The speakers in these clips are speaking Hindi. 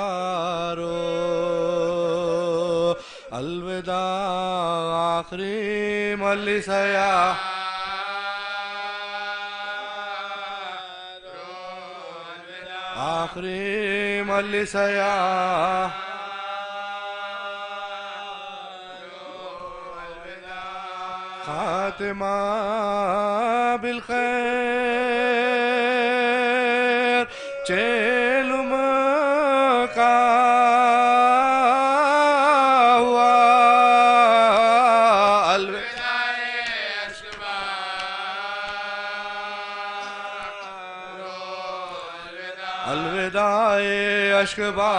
सोगवारो अलविदा आखिरी मलिसया आखिरी मलिसया खातिमा बिलखैर चेलुम का हुआ अलविदाए अशकबा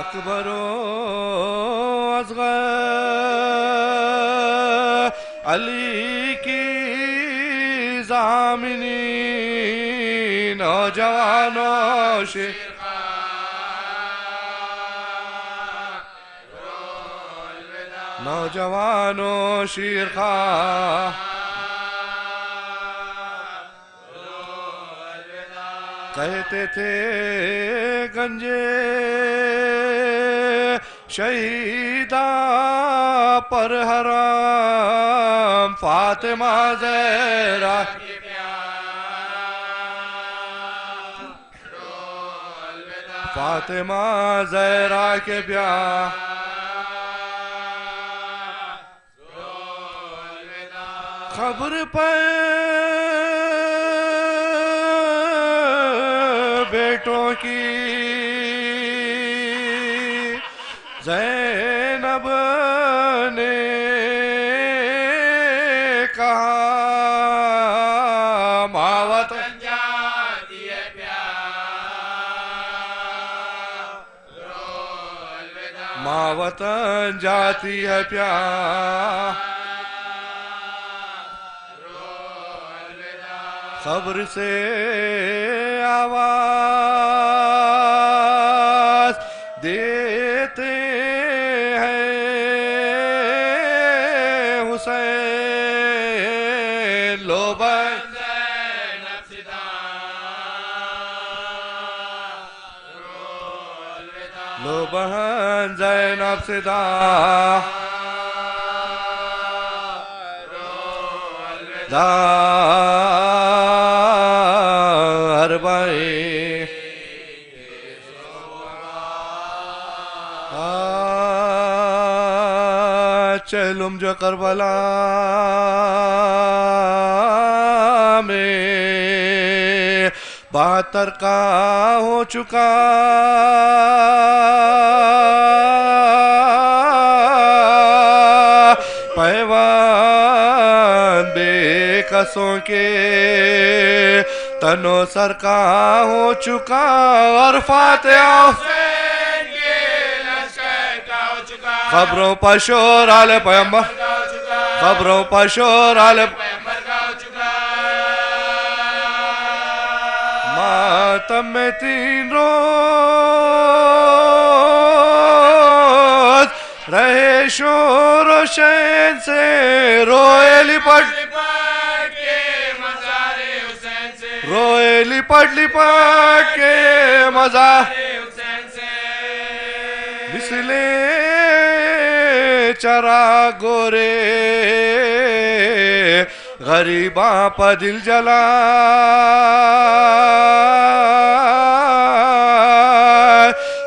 अकबरो असगर अली की जामिनी नौजवानों से नौजवानों शेर खा कहते थे गंजे शहीदा पर हराम फातिमा ज़हरा फातिमा ज़हरा के प्यार खबर पर बेटों की ज़ैनब ने कहा मावत जाती है मावतन जाती है प्यार खबर से आवाज देते हैं हुसैन लो बहन ज़ैनब सिदा चलुम जो करबला में 72 का हो चुका पैवान बेकसों के तनो सर का हो चुका और फातिहा खबरों पर शोर आले पैगंबर खबरों पर शोर आले मातम में 3 रोज रहे शोर शैन से रोए लिपट लिपट के मज़ार बिस्ले चरा गोरे गरीबा पर दिल जला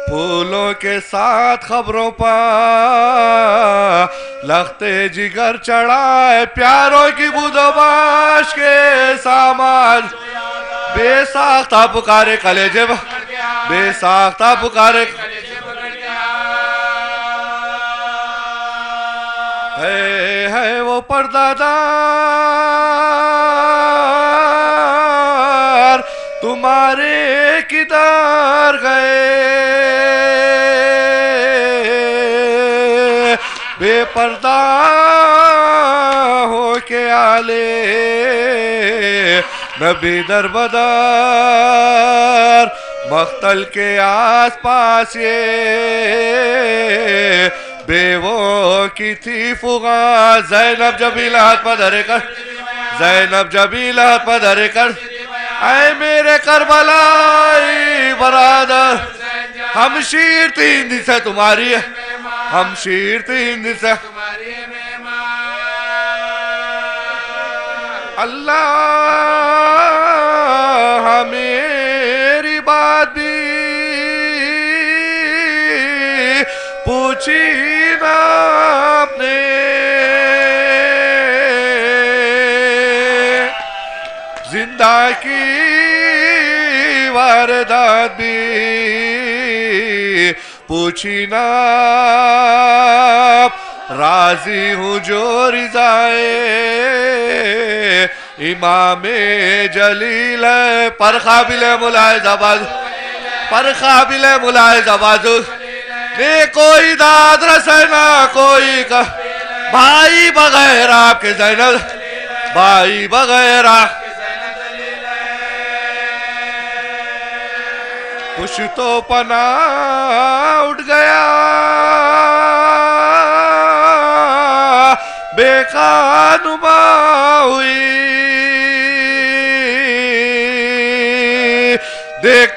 फूलों के साथ खबरों पर लगते जिगर चढ़ाए प्यारों की बुदोबाश के सामान बेसाख्ता पुकारे कलेजे बेसाख्ता पुकारे है वो पर्दादार तुम्हारे किधर गए बेपर्दा हो के आले नबी दरबदर मख्तल के आसपास ये बेवों की थी फुगा ज़ैनब जबीला हाथ पधरे कर ज़ैनब जबीला हाथ पधरे कर ऐ मेरे करबलाई बरादर हम शीर 3 दिन से तुम्हारी है हम शीर 3 दिन से अल्लाह मेरी बात भी पूछी ना आपने जिंदा की वारदात भी पूछी ना राजी हूँ जो रिजाए इमाम जलील पर काबिल मुलाज़ ने कोई दाद रसना कोई का भाई बगैर आपके ज़ैनब भाई बगैर कुछ तो पना उठ गया बेकानुमा हुई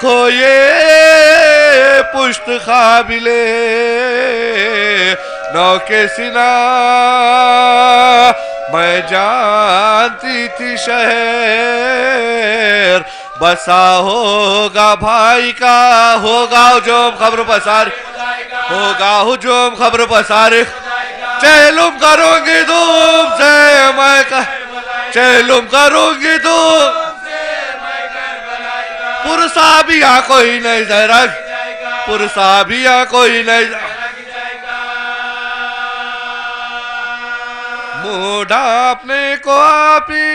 देखो ये पुश्त काबिले नौ के सिना, मैं जानती थी शहर बसा होगा भाई का, होगा हुजूम खबर पसार, होगा हुजूम खबर पसार, चेलुम करूंगी तुमसे मैं चेलुम करूंगी तुम पुरसा भी यहाँ कोई नहीं जरा, पुरसा भी यहाँ कोई नहीं, मुँह ढांपने को आपी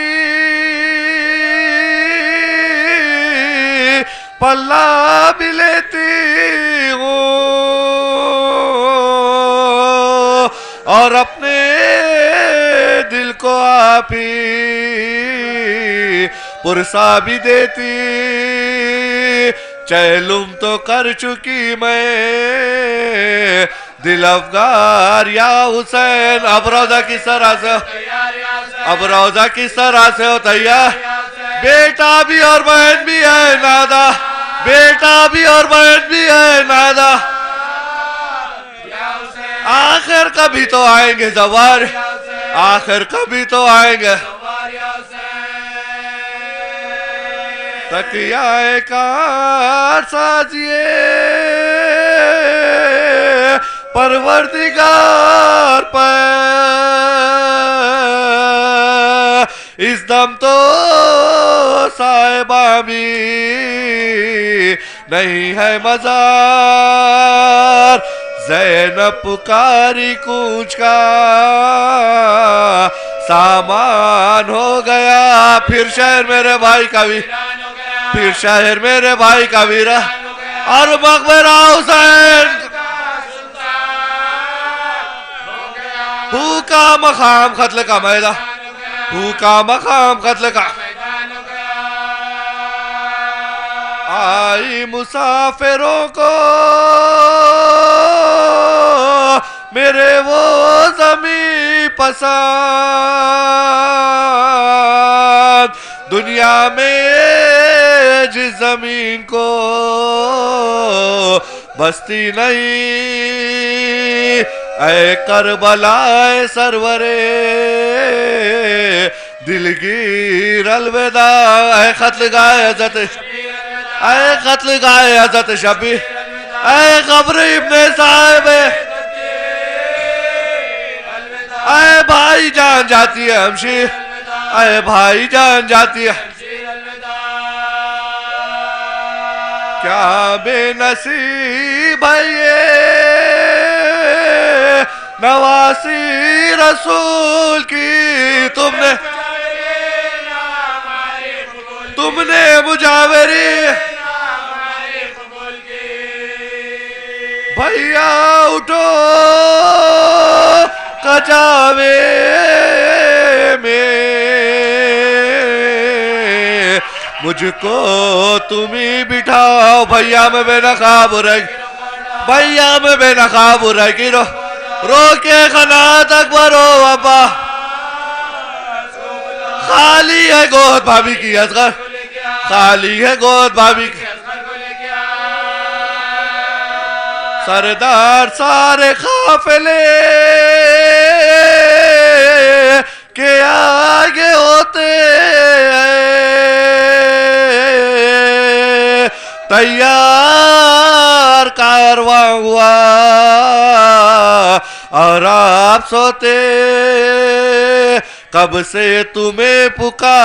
पल्ला भी लेती हूँ और अपने दिल को आपी पुरसा भी देती, चैलुम तो कर चुकी मैं दिल अफगार या हुसैन, अब रोजा किस तरह से, अब रोजा किस तरह से हो तैयार, बेटा भी और बहन भी है नादा, बेटा भी और बहन भी है नादा, आखिर कभी तो आएंगे जवार, आखिर कभी तो आएंगे, तकियाए कार साजिए परवरदिगार पर, इस दम तो साहिबा भी नहीं है मजार, ज़ैनब पुकारी कूच का सामान हो गया, फिर शहर मेरे भाई का भी, फिर शहर मेरे भाई का वीरा और मकबरा हुसैन, भूखा मकाम कत्ल का मैदान, भूखा मकाम कत्ल का, आई मुसाफिरों को मेरे वो ज़मीं पसंद, दुनिया में जिस जमीन को बस्ती नहीं, ऐ करबलाए सरवरे दिलगीर अलविदा, ऐ कत्ल गाए हज़रत, ऐ कत्ल गाए हज़रत शबी, ऐ कब्र इब्ने साहिब, ऐ भाई जान जाती है हमशीर, ऐ भाई जान जाती है, क्या बेनसीब है ये नवासी रसूल की, तुमने मुजावरी भैया उठो कजावे में, मुझको तुम ही बिठाओ, भैया में बेनकाब रहेगी, भैया में बेनकाब रहेगी, रो के खनात अकबर हो अब्बा, खाली है गोद भाभी की असगर, खाली है गोद भाभी की, सरदार सारे काफिले के आगे होते तैयार कारवां हुआ और आप सोते, कब से तुम्हें पुकार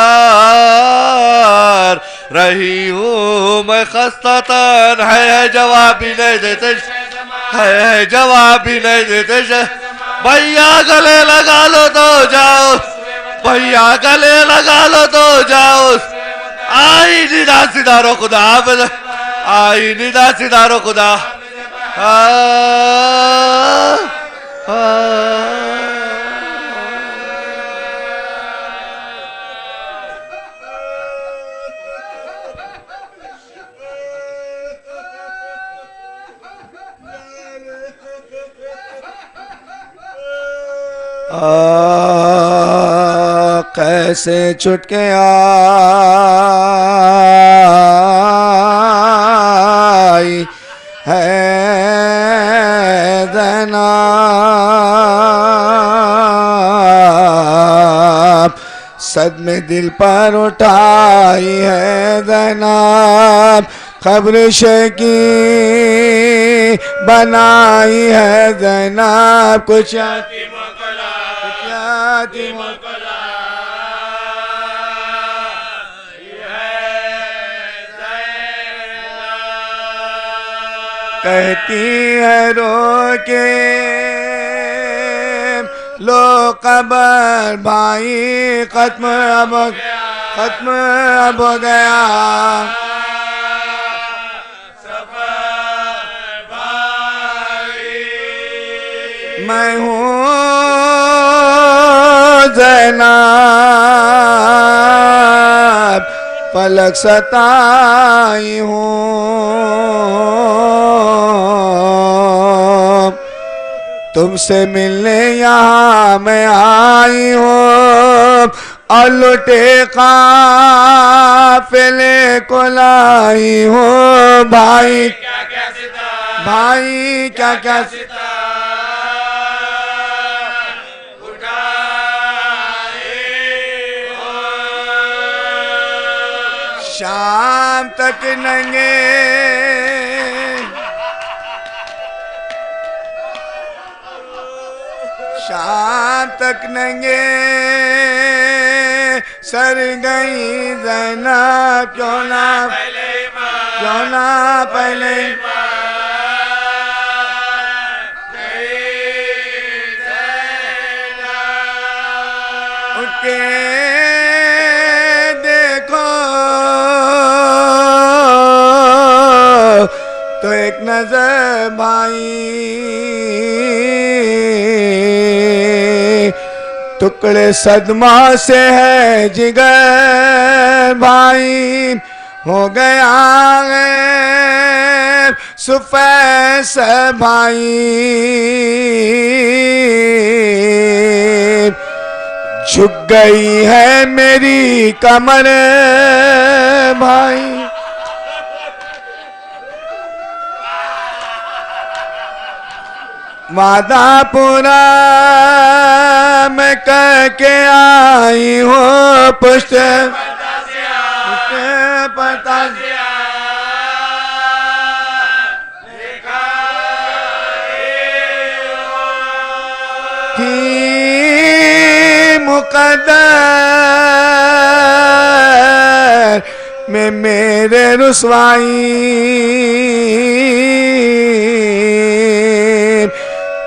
रही हूँ मैं खस्ता तन, है जवाब भी नहीं देते, है जवाब भी नहीं देते, भैया गले लगा लो तो जाओ, भैया गले लगा लो तो जाओ, आई निदा सिदारो खुदा, आई निदा सिदारो खुदा, कैसे छुट के ज़ैनब, सदमे दिल पर उठाई है ज़ैनब, खबर शकी बनाई है ज़ैनब, कुछ कहती है रो के लो कबर भाई, खत्म अब हो गया मैं हूँ ज़ैनब, पलक सताई हूँ, तुमसे मिलने यहाँ मैं आई हूँ, और लुटे काफिले को लाई हूँ। भाई क्या क्या शाम तक नंगे सर गई ज़ैनब, क्यों ना पहले उठ के देखो तो एक नजर भाई, टुकड़े सदमा से है जिगर भाई, हो गया है सुफैस भाई, झुक गई है मेरी कमर भाई, वादा पूरा मैं करके आई हूँ, पुष्ट पता थी मुकद्दर में मेरे रुसवाई,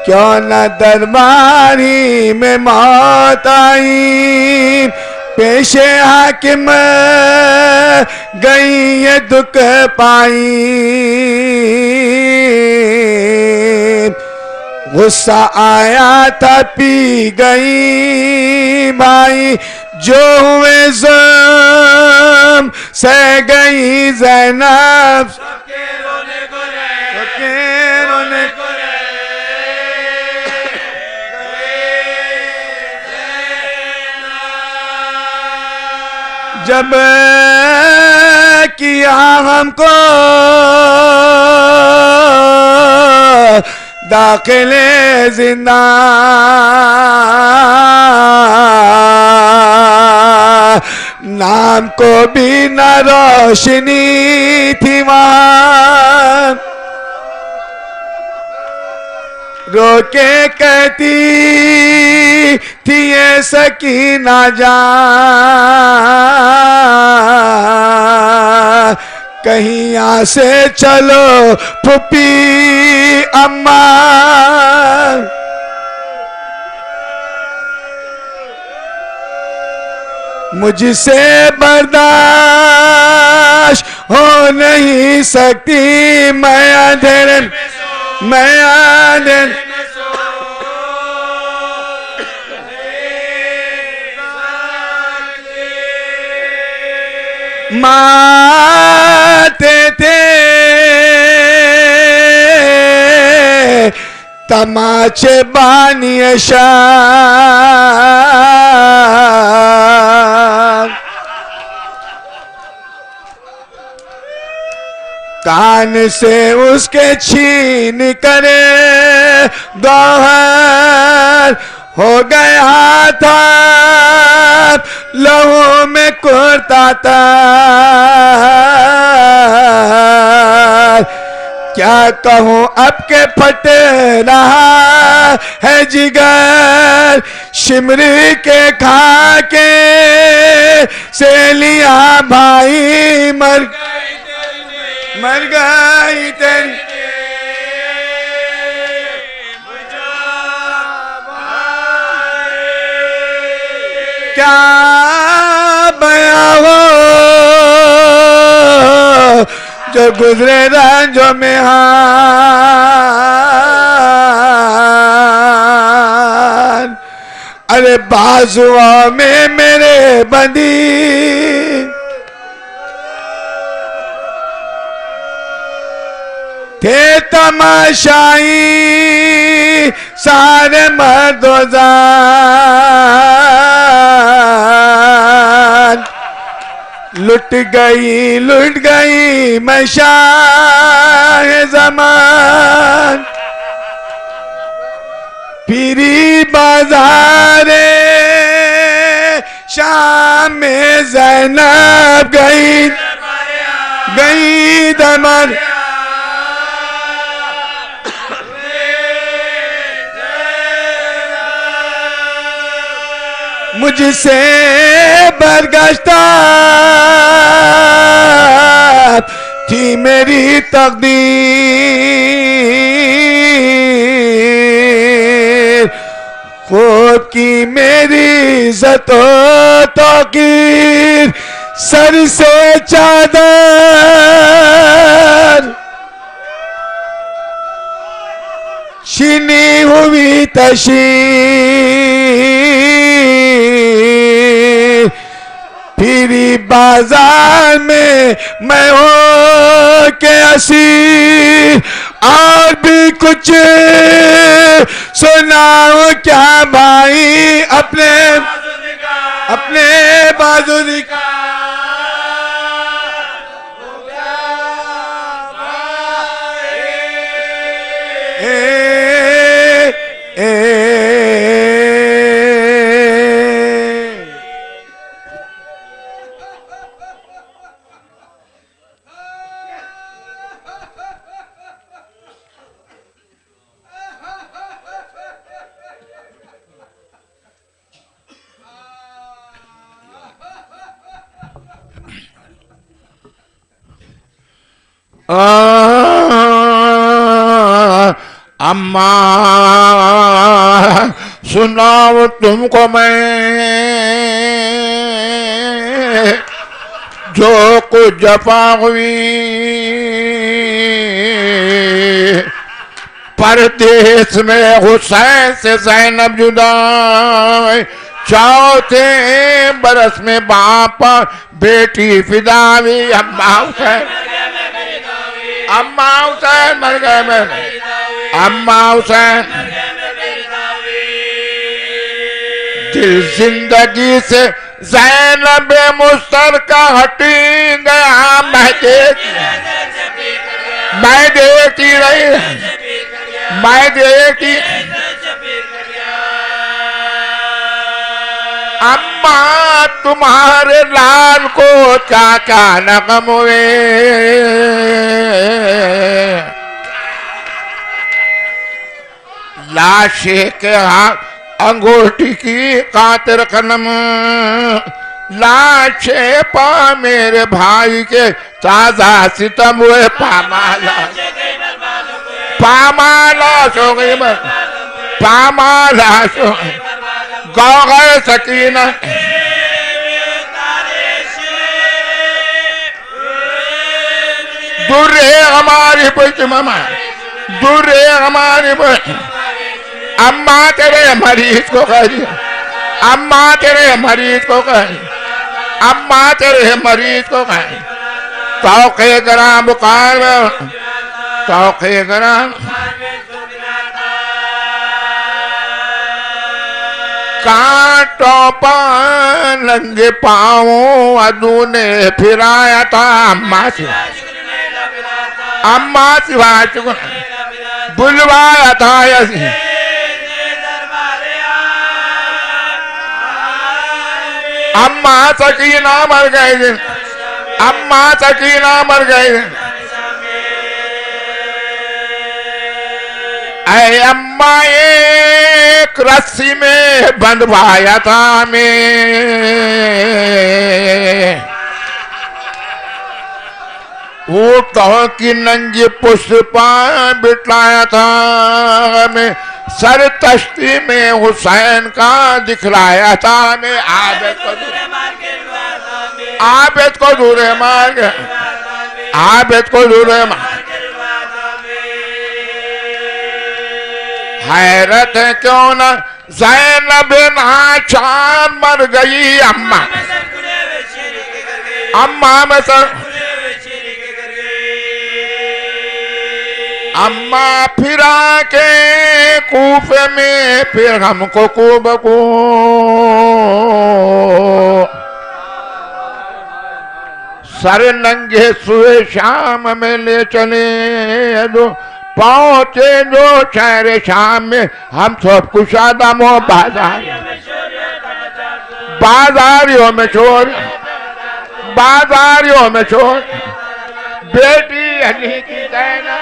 क्यों न दरबारी में मौत आई, पेशे हाकिम गई ये दुख पाई, गुस्सा आया था पी गई भाई, जो हुए ज़ुल्म सह गई ज़ैनब, सबके रोने को जब किया हमको दाखिले जिंदा, नाम को भी न रोशनी थी वहाँ, रोके कहती थी ये सकीना जान, कहीं यहाँ से चलो फुप्पी अम्मा, मुझसे बर्दाश्त हो नहीं सकती, मैं अंधेरे मारते थे तमाचे बानिए शाम, कान से उसके छीन करे गौहर हो गया था लहू में कुर्ता था। क्या कहूँ अब के फट रहा है जिगर शिमरी के खाके से लिया भाई मर गई तेरी क्या बया हो जो गुजरे रंजों में हान। अरे बाजुओं में मेरे बंदी थे तमाशाई सारे मर्दो जान। लुट गई मैं शाह ज़मान। पीरी बाजारे शाम में ज़ैनब गई दमन। मुझसे बरगश्ता थी मेरी तकदीर। खूब की मेरी इज्जतो तौकीर सर से चादर छीनी हुई तशीर। फिरी बाजार में मैं हो के असीर। और भी कुछ सुनाऊं क्या भाई अपने बाजू दिखा। अम्मा सुनाओ तुमको मैं जो कुछ जफा हुई परदेश में हुसैन से ज़ैनब जुदा। चौथे बरस में बाप बेटी फिदा हुई। अम्मा हुसैन मर गए मेरे। अम्मा हुसैन दिल जिंदगी से ज़ैनब मुस्तरका हटी गया। मैं देखती रही अम्मा तुम्हारे लाल को क्या नगम हुए। लाशे के हाथ अंगूठी की कातर कलम। लाशे पा मेरे भाई के ताजा सितम हुए। पामाला हो गई गौगए सकीना। दूर रहे हमारी बेटी मामा, दूर रहे हमारी बेटी। अम्मा तेरे मरीज को कह दिया, अम्मा तेरे मरीज को कह, अम्मा तेरे मरीज को कह। तौके गरा बुखार में, तौके गरा कांटों पर नंगे पाँव अदू ने फिराया था। अम्मा से अम्मा सिवा चुकन बुलवाया था यसी अम्मा सकीना मर गए दिन अम्मा सकीना मर गए दिन ऐ अम्मा एक रस्सी में बंधवाया था मैं ऊँटों की नंगी पुष्पा बिठाया था मैं सर तश्ती में हुसैन का दिखलाया था मैं आबद को दूरे मार गया आबद को दूरे मार हैरत है क्यों न ज़ैनब नाचार मर गई अम्मा अम्मा में सर अम्मा फिरा के कूफे में फिर हमको खूब को सर नंगे सुए शाम में ले चले दो पहुंचे जो शहर शाम में हम सब कुशादमो बाजारियों में शोर बेटी अली की कहना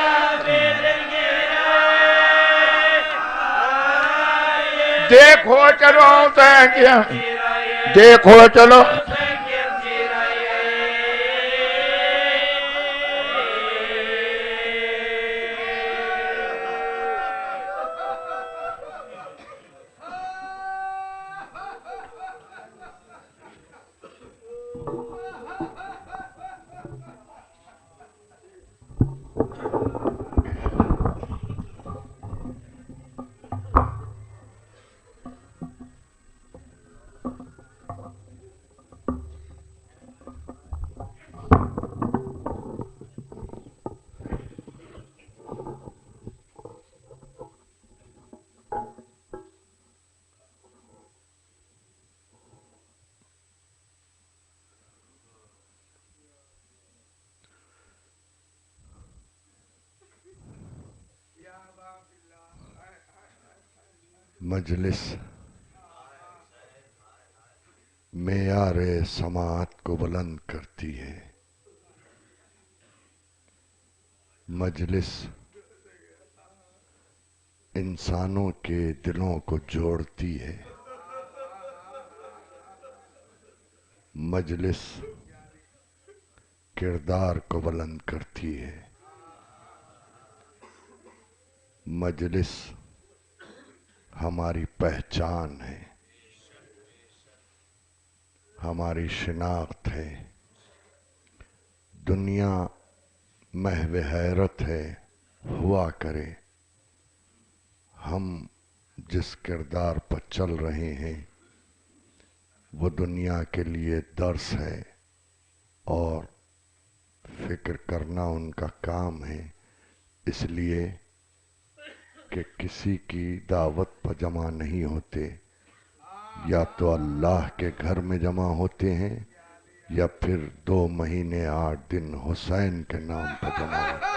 देखो चलो देखो चलो मजलिस मेयारे समात को बुलंद करती है। मजलिस इंसानों के दिलों को जोड़ती है। मजलिस किरदार को बुलंद करती है। मजलिस हमारी पहचान है, हमारी शिनाख्त है। दुनिया महव हैरत है, हुआ करे। हम जिस किरदार पर चल रहे हैं वो दुनिया के लिए दर्स है और फिक्र करना उनका काम है। इसलिए कि किसी की दावत पर जमा नहीं होते, या तो अल्लाह के घर में जमा होते हैं या फिर 2 महीने 8 दिन हुसैन के नाम पर जमा होते हैं।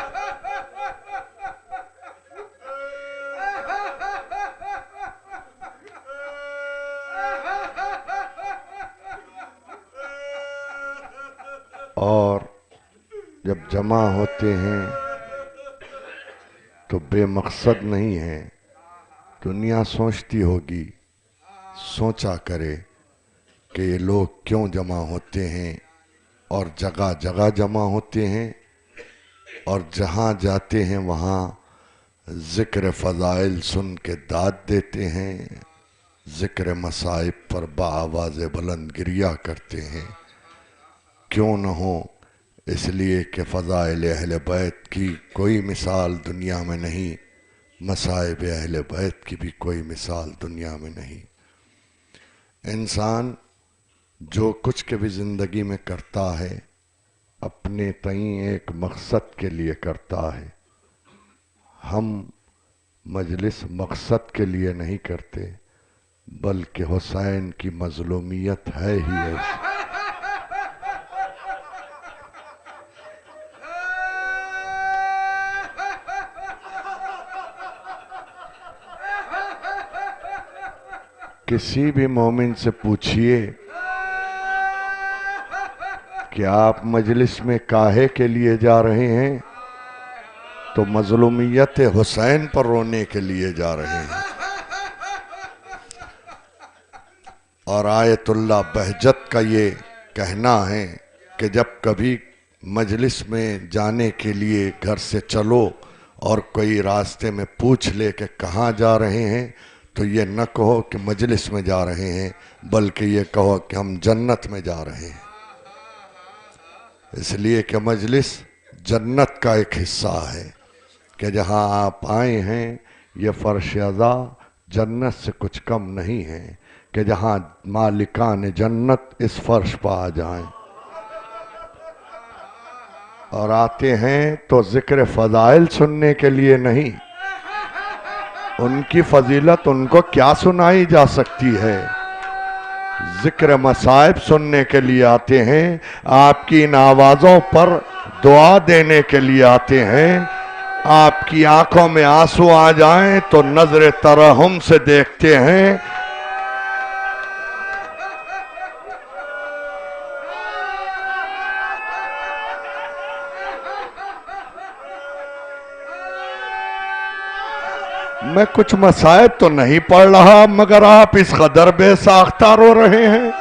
और जब जमा होते हैं तो बेमकसद नहीं है। दुनिया सोचती होगी, सोचा करे कि ये लोग क्यों जमा होते हैं, और जगह जगह जमा होते हैं और जहाँ जाते हैं वहाँ ज़िक्र फ़ज़ाइल सुन के दाद देते हैं, ज़िक्र मसाइब पर बाआवाज़ बुलंद गिरिया करते हैं। क्यों न हो, इसलिए कि फ़ज़ाइल अहले बैत की कोई मिसाल दुनिया में नहीं, मसाइब अहले बैत की भी कोई मिसाल दुनिया में नहीं। इंसान जो कुछ के भी ज़िंदगी में करता है अपने तई एक मकसद के लिए करता है। हम मजलिस मकसद के लिए नहीं करते, बल्कि हुसैन की मज़लूमियत है ही ऐसी। किसी भी मोमिन से पूछिए कि आप मजलिस में काहे के लिए जा रहे हैं, तो मजलूमियत हुसैन पर रोने के लिए जा रहे हैं। और आयतुल्लाह बहजत का ये कहना है कि जब कभी मजलिस में जाने के लिए घर से चलो और कोई रास्ते में पूछ ले कि कहाँ जा रहे हैं, तो ये न कहो कि मजलिस में जा रहे हैं, बल्कि ये कहो कि हम जन्नत में जा रहे हैं। इसलिए कि मजलिस जन्नत का एक हिस्सा है कि जहाँ आप आए हैं ये फर्श अज़ा जन्नत से कुछ कम नहीं है कि जहाँ मालिकान जन्नत इस फर्श पर आ जाएं। और आते हैं तो जिक्र फ़ज़ाइल सुनने के लिए नहीं, उनकी फजीलत उनको क्या सुनाई जा सकती है, जिक्र मसाइब सुनने के लिए आते हैं, आपकी इन आवाज़ों पर दुआ देने के लिए आते हैं। आपकी आंखों में आंसू आ जाएं तो नजर तरहम से देखते हैं। मैं कुछ मसाइब तो नहीं पढ़ रहा, मगर आप इस कदर बेसाख्ता रो रहे हैं।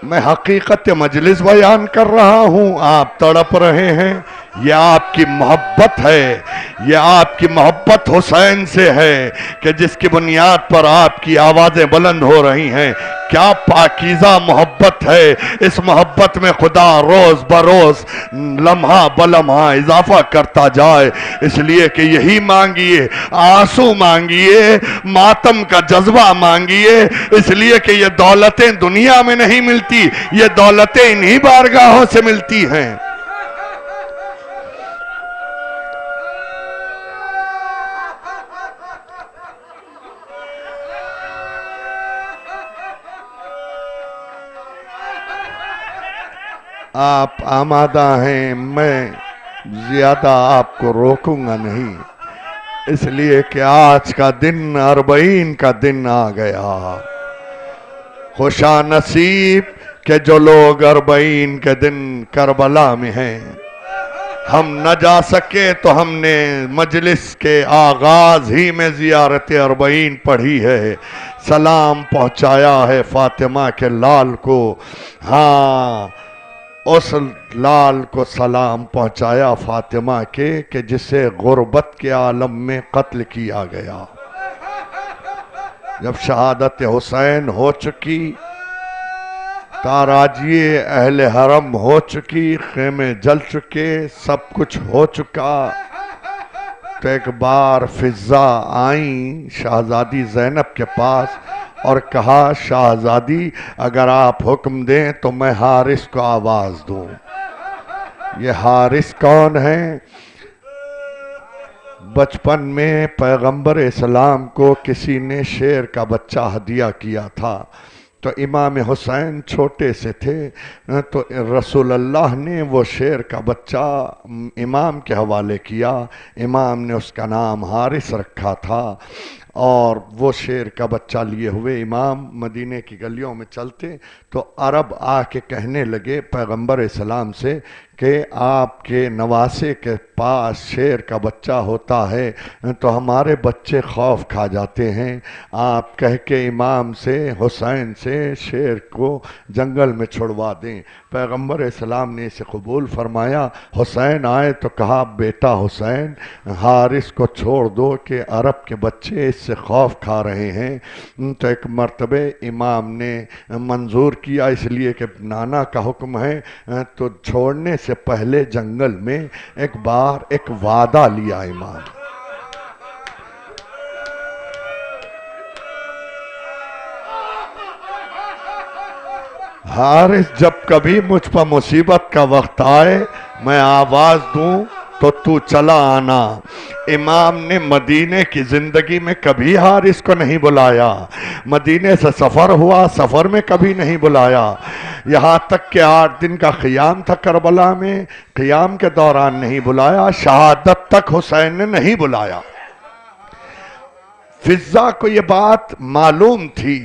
मैं हकीकत मजलिस बयान कर रहा हूं, आप तड़प रहे हैं। यह आपकी मोहब्बत है, यह आपकी मोहब्बत हुसैन से है कि जिसकी बुनियाद पर आपकी आवाज़ें बुलंद हो रही हैं। क्या पाकीज़ा मोहब्बत है। इस मोहब्बत में खुदा रोज़ बरोज़ लम्हा बलम्हा इजाफा करता जाए। इसलिए कि यही मांगिए, आंसू मांगिए, मातम का जज्बा मांगिए। इसलिए कि ये दौलतें दुनिया में नहीं मिलती, ये दौलतें इन्हीं बारगाहों से मिलती हैं। आप आमादा हैं, मैं ज़्यादा आपको रोकूंगा नहीं। इसलिए कि आज का दिन अरबईन का दिन आ गया। खुशा नसीब के जो लोग अरबईन के दिन करबला में हैं। हम न जा सके तो हमने मजलिस के आगाज ही में ज़ियारत अरबईन पढ़ी है, सलाम पहुँचाया है फातिमा के लाल को। हाँ, उस लाल को सलाम पहुंचाया फातिमा के कि जिसे गुर्बत के आलम में कत्ल किया गया। जब शहादत हुसैन हो चुकी, ताराजिए अहले हरम हो चुकी, खेमे जल चुके, सब कुछ हो चुका, तो एक बार फिजा आई शहजादी ज़ैनब के पास और कहा, शाहजादी अगर आप हुक्म दें तो मैं हारिस को आवाज़ दूं। ये हारिस कौन है? बचपन में पैगंबर इस्लाम को किसी ने शेर का बच्चा हदिया किया था, तो इमाम हुसैन छोटे से थे, तो रसूल अल्लाह ने वो शेर का बच्चा इमाम के हवाले किया। इमाम ने उसका नाम हारिस रखा था। और वो शेर का बच्चा लिए हुए इमाम मदीने की गलियों में चलते तो अरब आके कहने लगे पैगंबर इस्लाम से कि आपके नवासे के पास शेर का बच्चा होता है तो हमारे बच्चे खौफ खा जाते हैं। आप कह के इमाम से, हुसैन से शेर को जंगल में छुड़वा दें। पैगंबर इस्लाम ने इसे कबूल फरमाया। हुसैन आए तो कहा, बेटा हुसैन, हारिस को छोड़ दो कि अरब के बच्चे इससे खौफ खा रहे हैं। तो एक मर्तबे इमाम ने मंजूर किया, इसलिए कि नाना का हुक्म है। तो छोड़ने से पहले जंगल में एक बार एक वादा लिया इमाम। हारिस, जब कभी मुझ पर मुसीबत का वक्त आए मैं आवाज दूं तो तू चला आना। इमाम ने मदीने की जिंदगी में कभी हारिस को नहीं बुलाया। मदीने से सफ़र हुआ, सफ़र में कभी नहीं बुलाया। यहाँ तक कि 8 दिन का क़ियाम था करबला में, क़ियाम के दौरान नहीं बुलाया। शहादत तक हुसैन ने नहीं बुलाया। फिजा को ये बात मालूम थी,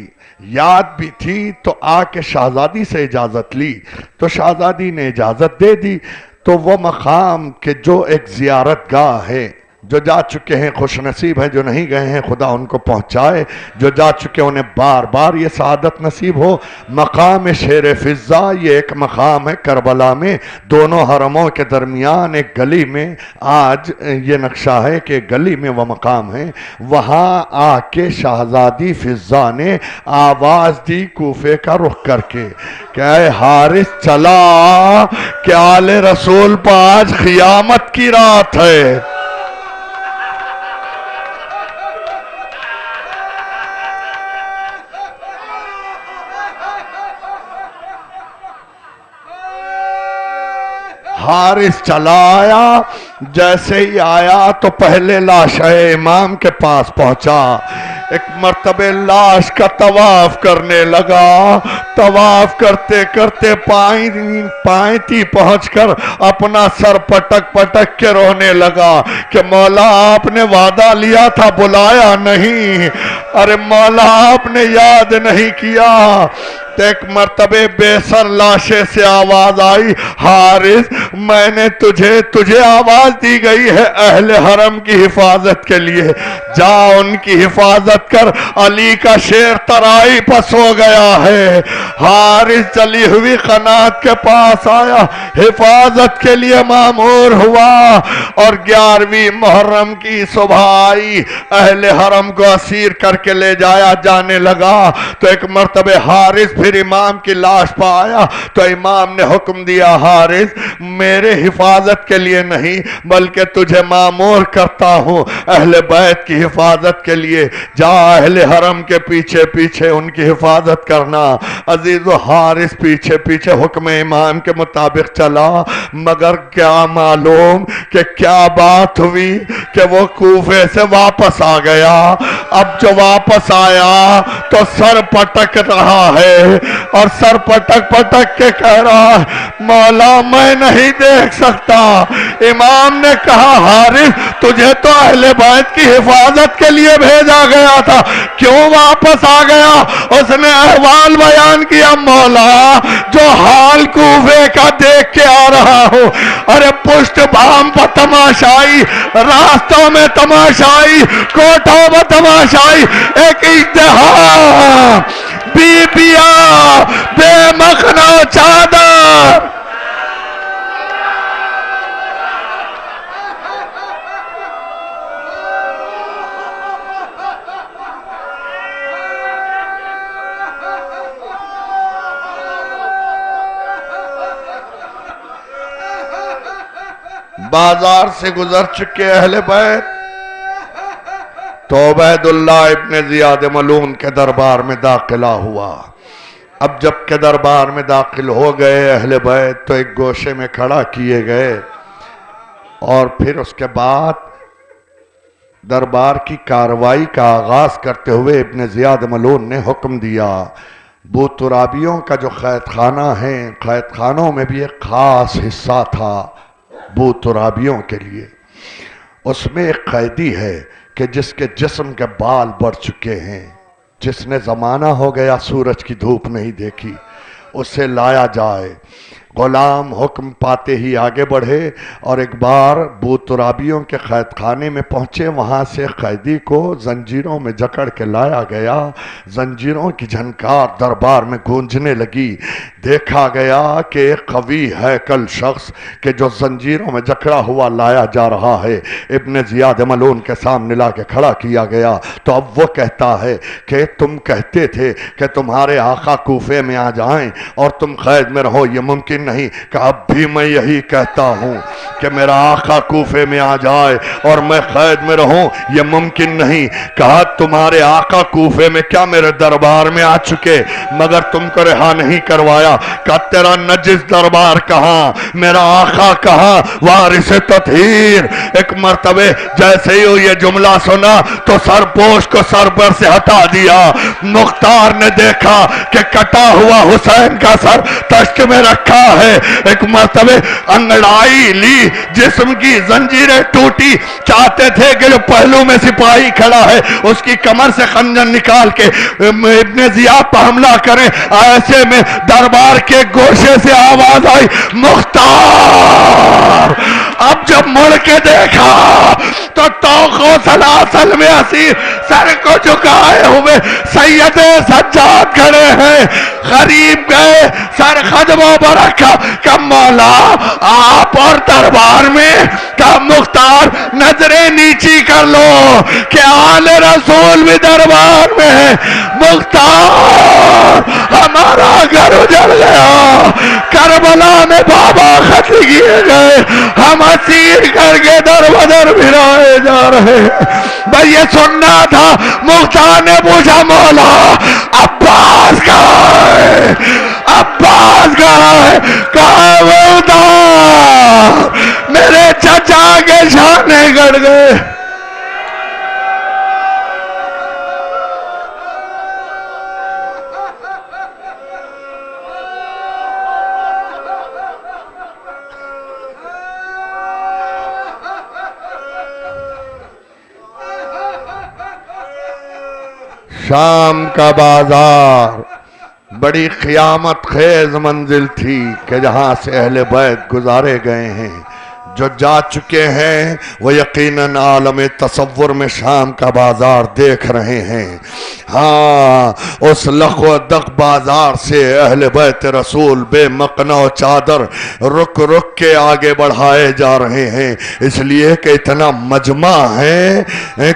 याद भी थी, तो आके शहजादी से इजाज़त ली, तो शहजादी ने इजाज़त दे दी। तो वो मकाम के जो एक ज़ियारत गाह है, जो जा चुके हैं खुश नसीब है, जो नहीं गए हैं खुदा उनको पहुँचाए, जो जा चुके उन्हें बार बार ये सआदत नसीब हो। मकाम शेर फिजा ये एक मकाम है करबला में, दोनों हरमों के दरमियान एक गली में। आज ये नक्शा है कि गली में वह मकाम है। वहाँ आके शहजादी फिजा ने आवाज़ दी कूफे का रुख करके, क्या हारिस चला क्या आले रसूल पर आज क़ियामत की रात है। हारिस चला आया, जैसे ही आया तो पहले लाश इमाम के पास पहुंचा, एक मर्तबे लाश का तवाफ करने लगा। तवाफ करते करते पायती पहुंचकर अपना सर पटक पटक के रोने लगा कि मौला आपने वादा लिया था, बुलाया नहीं, अरे मौला आपने याद नहीं किया। तो एक मर्तबे बेसर लाशे से आवाज आई, हारिस मैंने तुझे आवाज दी गई है अहले हरम की हिफाजत के लिए, जा उनकी हिफाजत कर, अली का शेर तराई पर सो गया है। हारिस चली हुई कनात के पास आया, हिफाजत के लिए मामूर हुआ और 11वीं मुहर्रम की सुबह आई, अहले हरम को असीर करके ले जाने लगा। तो एक मर्तबे हारिस फिर इमाम की लाश पर आया, तो इमाम ने हुक्म दिया, हारिस मेरे हिफाजत के लिए नहीं बल्कि तुझे मामूर करता हूं अहले बैत की हिफाजत के लिए, जा अहले हरम के पीछे पीछे उनकी हिफाजत करना। अजीजो हारिस पीछे पीछे हुक्म इमाम के मुताबिक चला, मगर क्या मालूम कि क्या बात हुई कि वो कूफे से वापस आ गया। अब जो वापस आया तो सर पटक रहा है और सर पटक पटक के कह रहा है, मौला मैं नहीं देख सकता। इमाम ने कहा, हारिस तुझे तो अहले बैत की हिफाजत के लिए भेजा गया था, क्यों वापस आ गया? उसने अहवाल बयान किया, मौला जो हाल कूफे का देख के आ रहा हूं, अरे पुष्ट भाम पर तमाशाई, रास्तों में तमाशाई, कोठों में तमाशाई, एक इज्तिहा बीबिया बेमखना चादर। बाजार से गुजर चुके अहले बैत तो उबैदुल्लाह इब्ने ज़ियाद मलून के दरबार में दाखिला हुआ। अब जब के दरबार में दाखिल हो गए अहले बैत तो एक गोशे में खड़ा किए गए और फिर उसके बाद दरबार की कार्रवाई का आगाज करते हुए इब्ने ज़ियाद मलून ने हुक्म दिया, बूतुराबियों का जो कैद खाना है, कैद खानों में भी एक खास हिस्सा था बूतुराबियों के लिए। उसमें एक कैदी है कि जिसके जिस्म के बाल बढ़ चुके हैं, जिसने ज़माना हो गया सूरज की धूप नहीं देखी, उसे लाया जाए। गुलाम हुक्म पाते ही आगे बढ़े और एक बार बूतुराबियों के कैद खाने में पहुँचे। वहाँ से कैदी को जंजीरों में जकड़ के लाया गया। जंजीरों की झनकार दरबार में गूंजने लगी। देखा गया कि एक कवी है कल शख्स के जो जंजीरों में जकड़ा हुआ लाया जा रहा है, इब्ने ज़ियाद मलून के सामने ला के खड़ा किया गया। तो अब वो कहता है कि तुम कहते थे कि तुम्हारे आका कूफे में आ जाएं और तुम कैद में रहो, ये मुमकिन नहीं। कहा अब भी मैं यही कहता हूं कि मेरा आका कूफे में आ जाए और मैं कैद में रहूं, यह मुमकिन नहीं। कहा तुम्हारे आका कूफे में क्या मेरे दरबार में आ चुके मगर तुमको रिहा नहीं करवाया। कहा तेरा नजिस दरबार कहां, मेरा आका कहां, वारिस तत्हीर। एक मर्तबे जैसे ही ये जुमला सुना तो सरपोश को सर पर से हटा दिया। मुख्तार ने देखा कि कटा हुआ हुसैन का सर तश्त में रखा है। एक मर्तबे अंगड़ाई ली, जिस्म की जंजीरें टूटी, चाहते थे कि जो पहलू में सिपाही खड़ा है उसकी कमर से खंजर निकाल के इब्ने जियाद पर हमला करें। ऐसे में दरबार के गोशे से आवाज आई, मुख्तार। अब जब मुड़ के देखा तो तौखो सलासल में असीर सर को झुकाए हुए सैयद सज्जाद खड़े हैं। करीब गए, सर कदमों पर रखा, कब मौला आप और दरबार में, कब मुख्तार नजरें नीची कर लो कि आले रसूल भी दरबार में है। मुख्तार हमारा घर उजड़ गया, करबला में बाबा खत्म किए गए, हम असीर करके दर बदर भिराए जा रहे हैं। भाई ये सुनना था। मुख्तार ने पूछा, मौला अब्बास कहाँ है? अब्बास कहाँ है? कहाँ मुख्तार? मेरे चाचा के शाने गड़ गए। शाम का बाजार बड़ी क़यामत खेज मंजिल थी कि जहां से अहले बैत गुजारे गए हैं। जो जा चुके हैं वो यकीनन आलम तसव्वुर में शाम का बाजार देख रहे हैं। हाँ, उस लखो दक बाजार से अहले बैत रसूल बेमकनो चादर रुक रुक के आगे बढ़ाए जा रहे हैं, इसलिए कि इतना मजमा है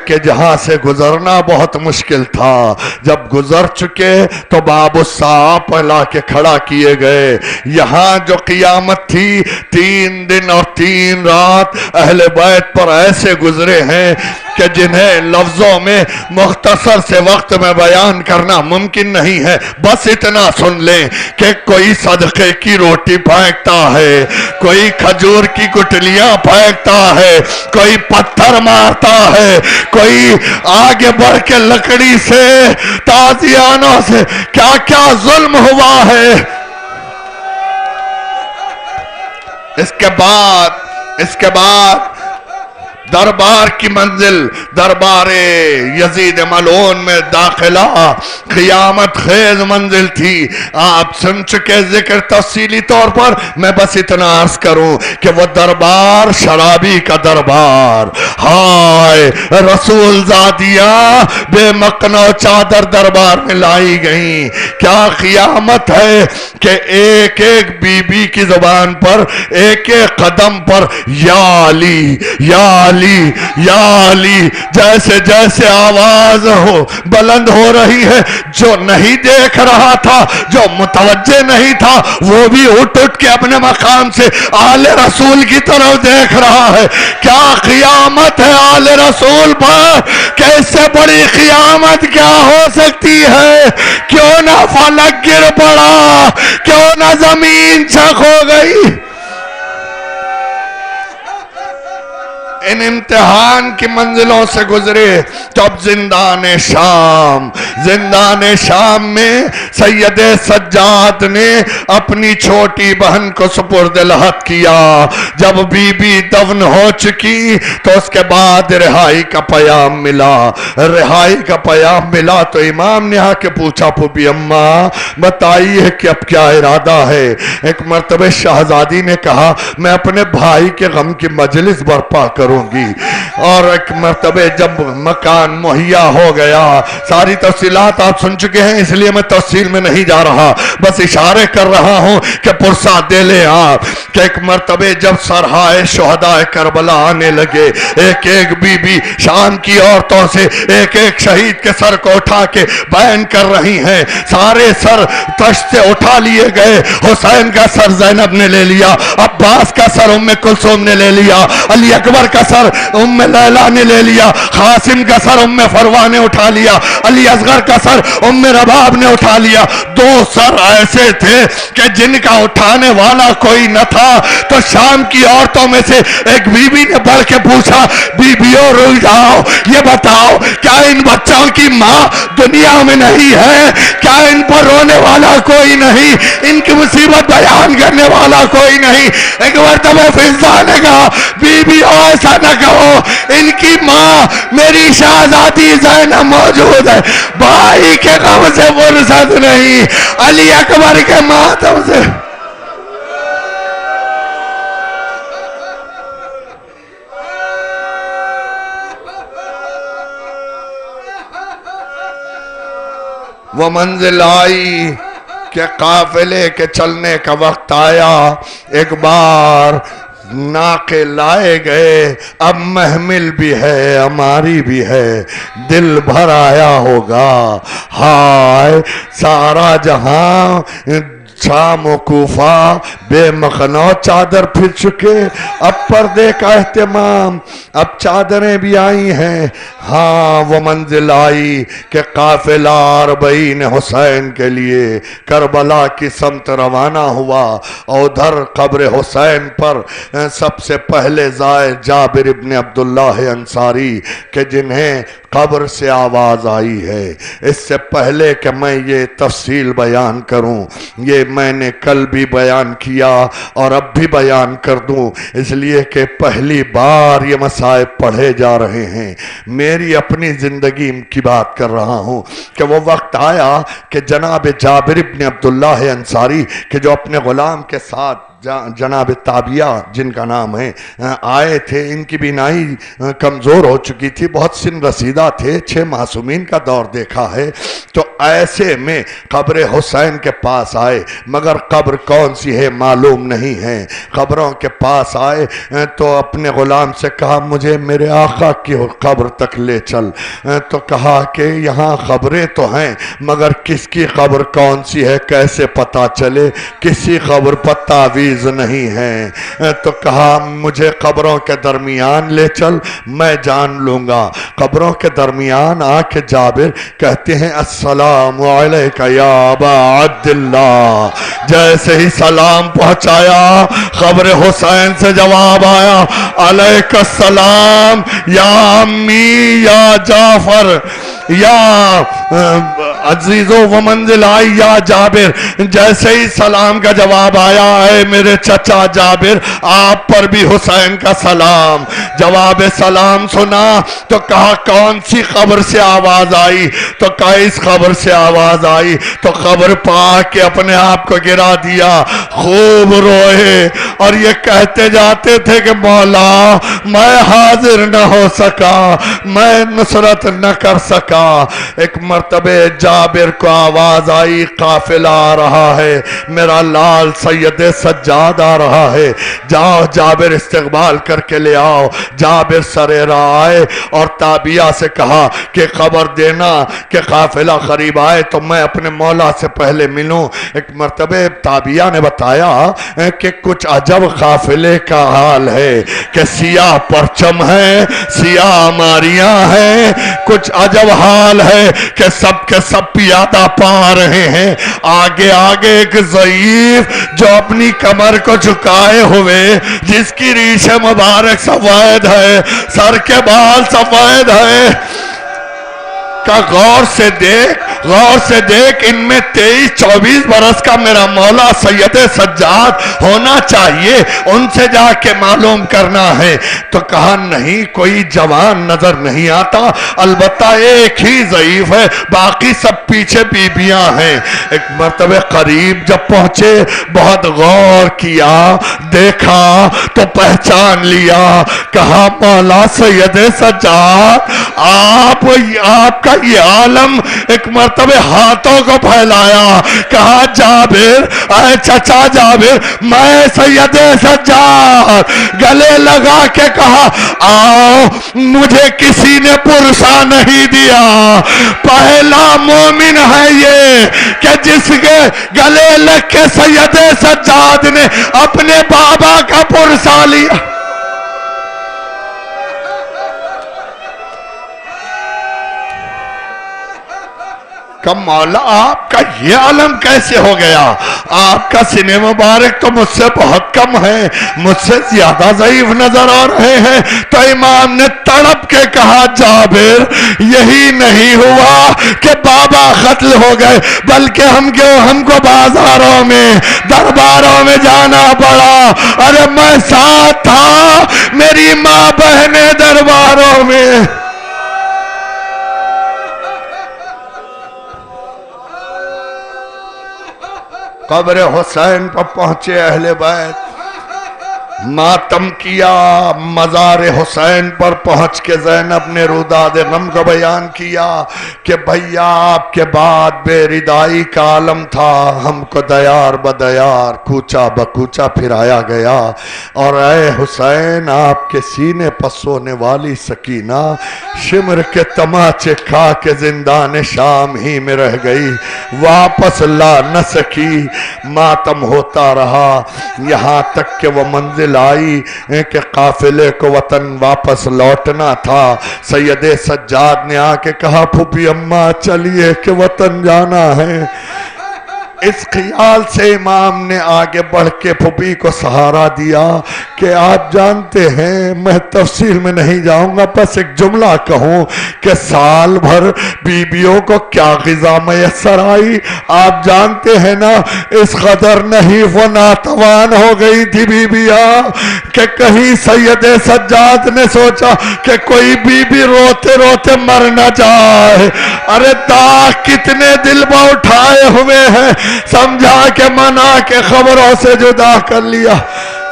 कि जहाँ से गुजरना बहुत मुश्किल था। जब गुजर चुके तो बाबू साहब ला के खड़ा किए गए। यहाँ जो क़यामत थी, 3 दिन और 3 रात अहले बैत पर ऐसे गुजरे हैं कि जिन्हें लफ्जों में मुख्तसर से वक्त में बयान करना मुमकिन नहीं है। बस इतना सुन लें कि कोई सदके की रोटी फेंकता है, कोई खजूर की गुटलियां फेंकता है, कोई पत्थर मारता है, कोई आगे बढ़ के लकड़ी से, ताजियानों से क्या क्या जुल्म हुआ है। इसके बाद दरबार की मंजिल, दरबारे यजीद मलून में दाखिला क़यामत खेज मंजिल थी। आप सुन चुके जिक्र तफसीली तौर पर, मैं बस इतना अर्ज करूं कि वो दरबार शराबी का दरबार। हाय रसूल जादिया बेमकनो चादर दरबार में लाई गई। क्या क़यामत है कि एक एक बीबी की जुबान पर, एक एक कदम पर या अली या अली या अली जैसे जैसे आवाज हो बुलंद हो रही है। जो नहीं देख रहा था, जो मुतवज्जे नहीं था, वो भी उठ उठ के अपने मकाम से आले रसूल की तरफ देख रहा है। क्या क़यामत है आले रसूल पर, कैसे बड़ी क़यामत क्या हो सकती है। क्यों ना फलक गिर पड़ा, क्यों ना जमीन छक हो गई। इन इम्तिहान की मंजिलों से गुजरे तो अब जिंदान शाम में सैयद सज्जाद ने अपनी छोटी बहन को सुपुर्द लहद किया। जब बीबी दफन हो चुकी तो उसके बाद रिहाई का पैगाम मिला तो इमाम ने आके पूछा, पुपी अम्मा बताइए कि अब क्या इरादा है। एक मर्तबे शहजादी ने कहा, मैं अपने भाई के गम की मजलिस बर्पा करूंगी। और एक मर्तबे जब मकान मुहैया हो गया, सारी तफसीलात आप सुन चुके हैं, इसलिए मैं तफसील में नहीं जा रहा, बस इशारे कर रहा हूं कि पुरसा दे ले आप कि एक मर्तबे जब सरहाए शुहदाए करबला आने लगे, एक एक बीबी शाम की औरतों से एक एक शहीद के सर को उठा के बयान कर रही हैं। सारे सर तश्त से उठा लिए गए। हुसैन का सर ज़ैनब ने ले लिया, अब्बास का सर उम्मे कुलसूम ने ले लिया, अली अकबर का सर उम्मे लैला ने ले लिया, कासिम का सर उम्मे फरवा ने उठा लिया, अली असगर का सर उम्मे रबाब ने उठा लिया। दो सर ऐसे थे कि जिनका उठाने वाला कोई न था। तो शाम की औरतों में से एक बीबी ने बढ़ के पूछा, बीबियों रुक जाओ, ये बताओ क्या इन बच्चों की माँ दुनिया में नहीं है? क्या इन पर रोने वाला कोई नहीं, इनकी मुसीबत बयान करने वाला कोई नहीं? एक मरतबा फिजा ने कहा, बीबी ऐसा न कहो, इनकी माँ मेरी शहजादी ज़ैनब मौजूद है, भाई के गम से फुर्सत नहीं, अली अकबर के मातम से। वो मंजिल आई कि काफिले के चलने का वक्त आया। एक बार नाके लाए गए, अब महमिल भी है हमारी भी है, दिल भर आया होगा। हाय सारा जहां शाम कूफा बेमखनौ चादर फिर चुके, अब पर्दे का एहतमाम, अब चादरें भी आई हैं। हाँ वो मंजिल आई कि काफिला अरबईन हुसैन के लिए करबला की समत रवाना हुआ। और उधर कब्र हुसैन पर सबसे पहले जाए जाबिर इब्न अब्दुल्लाह अंसारी के जिन्हें कब्र से आवाज़ आई है। इससे पहले कि मैं ये तफसील बयान करूं, ये मैंने कल भी बयान किया और अब भी बयान कर दूं, इसलिए कि पहली बार ये मसाइब पढ़े जा रहे हैं। मेरी अपनी ज़िंदगी की बात कर रहा हूं कि वो वक्त आया कि जनाब जाबिर इब्न अब्दुल्लाह अंसारी के जो अपने ग़ुलाम के साथ जनाब ताबिया जिनका नाम है आए थे, इनकी बीनाई कमज़ोर हो चुकी थी, बहुत सिन रसीदा थे, 6 मासूमीन का दौर देखा है। तो ऐसे में कब्र हुसैन के पास आए, मगर कब्र कौन सी है मालूम नहीं है। कब्रों के पास आए तो अपने ग़ुलाम से कहा, मुझे मेरे आका की कब्र तक ले चल। तो कहा कि यहाँ कब्रें तो हैं, मगर किसकी कब्र कौन सी है कैसे पता चले? किसी कब्र पर तावीज़ नहीं है। तो कहा, मुझे कब्रों के दरमियान ले चल, मैं जान लूंगा। कब्रों के दरमियान आके जाबिर कहते हैं, अस्सलामु अलैका या अबा अब्दुल्लाह। जैसे ही सलाम पहुंचाया, कब्र हुसैन से जवाब आया, अलैका सलाम या अम्मी या जाफर या अजीजो व मंजिल आई या जाबिर। जैसे ही सलाम का जवाब आया, है मेरे चचा जाबिर, आप पर भी हुसैन का सलाम। जवाब सलाम सुना तो कहा, कौन सी खबर से आवाज आई? तो कहा, इस खबर से आवाज आई। तो खबर पा के अपने आप को गिरा दिया, खूब रोए और ये कहते जाते थे कि मौला मैं हाजिर न हो सका, मैं नुसरत न कर सका। एक मर्तबे जाबिर को आवाज आई, काफिला आ रहा है, मेरा लाल सैयद सज्जाद आ रहा है, जाओ जाबिर इस्तकबाल करके ले आओ। जाबिर सरेरा आए और ताबिया से कहा कि खबर देना कि काफिला करीब आए तो मैं अपने मौला से पहले मिलूं। एक मर्तबे ताबिया ने बताया कि कुछ अजब काफिले का हाल है कि सियाह परचम है, सियाह मारियां हैं, कुछ अजब हाल है कि सब के सब पियादा पा रहे हैं। आगे आगे एक ज़ईफ जो अपनी कमर को झुकाए हुए, जिसकी रीश मुबारक सफेद है, सर के बाल सफेद है, का गौर से देख इनमें 23-24 बरस का मेरा मौला सैयद सज्जाद होना चाहिए, उनसे जाके मालूम करना है। तो कहा, नहीं कोई जवान नजर नहीं आता, अलबत्ता एक ही ज़ईफ है, बाकी सब पीछे बीबियां हैं। एक मर्तबे करीब जब पहुंचे, बहुत गौर किया, देखा तो पहचान लिया। कहा, मौला सैयद सज्जाद, आपका ये आलम। एक मर्तबे हाथों को फैलाया, कहा, जाबिर, अरे चचा जाबिर, मैं सैयद सज्जाद। गले लगा के कहा, आओ, मुझे किसी ने पुरसा नहीं दिया, पहला मोमिन है ये कि जिसके गले लग के सैयद सज्जाद ने अपने बाबा का पुरसा लिया। कब मौला आपका ये आलम कैसे हो गया? आपका सीने मुबारक तो मुझसे बहुत कम है, मुझसे ज्यादा ज़ईफ नजर आ रहे हैं। तो इमाम ने तड़प के कहा, जाबिर यही नहीं हुआ कि बाबा कत्ल हो गए, बल्कि हमको बाजारों में दरबारों में जाना पड़ा। अरे मैं साथ था, मेरी माँ बहनें दरबारों में। कब्र हुसैन पर पहुंचे अहले बैत, मातम किया। मज़ार हुसैन पर पहुंच के ज़ैनब ने रुदाद गम को बयान किया कि भैया आपके बाद बेरिदाई का आलम था, हमको दयार बदयार कूचा बकूचा फिराया गया। और ऐ हुसैन आपके सीने पर सोने वाली सकीना शिमर के तमाचे खा के जिंदान शाम ही में रह गई, वापस ला न सकी। मातम होता रहा यहाँ तक कि वह मंजिल आई कि काफिले को वतन वापस लौटना था। सैयदे सज्जाद ने आके कहा, फूफी अम्मा चलिए कि वतन जाना है। इस ख्याल से इमाम ने आगे बढ़ के फूफी को सहारा दिया कि आप जानते हैं, मैं तफसील में नहीं जाऊंगा, बस एक जुमला कहूं कि साल भर बीबियों को क्या ग़िज़ा मैसर आई आप जानते हैं ना। इस कदर नहीं वो नातवान हो गई थी बीबियां कि कहीं सैयदे सज्जाद ने सोचा कि कोई बीबी रोते रोते मर न जाए। अरे दाग कितने दिल में उठाए हुए हैं, समझा के मना के खबरों से जुदा कर लिया।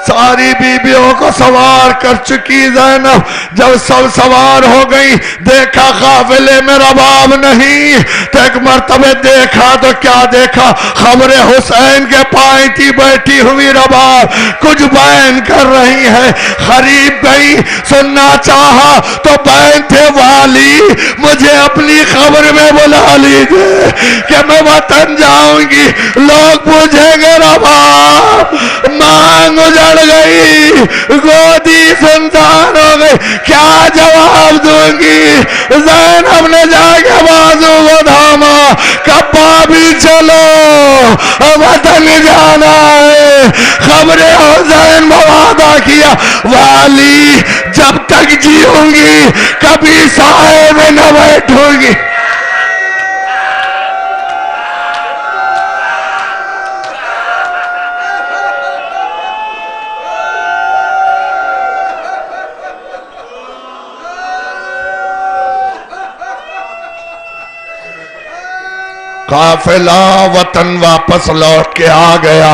सारी बीबियों को सवार कर चुकी ज़ैनब जब सब सवार हो गई, देखा काफिले में रबाब नहीं, तो एक मर्तबे देखा तो क्या देखा, खबरें हुसैन के पाई थी बैठी हुई रबाब कुछ बयान कर रही है। करीब गई, सुनना चाहा तो बैन थे, वाली मुझे अपनी खबर में बुला लीजिए कि मैं वतन जाऊंगी। लोग पूछेंगे रबाब मांग उजड़ गई, गोदी सुनसान हो गई, क्या जवाब दूंगी। ज़ैनब ने जाके बाजू को थामा, कब्बा भी चलो वतन जाना है। खबरें हुसैन में वादा किया, वाली जब तक जीऊंगी कभी साए में न बैठूंगी। काफिला वतन वापस लौट के आ गया।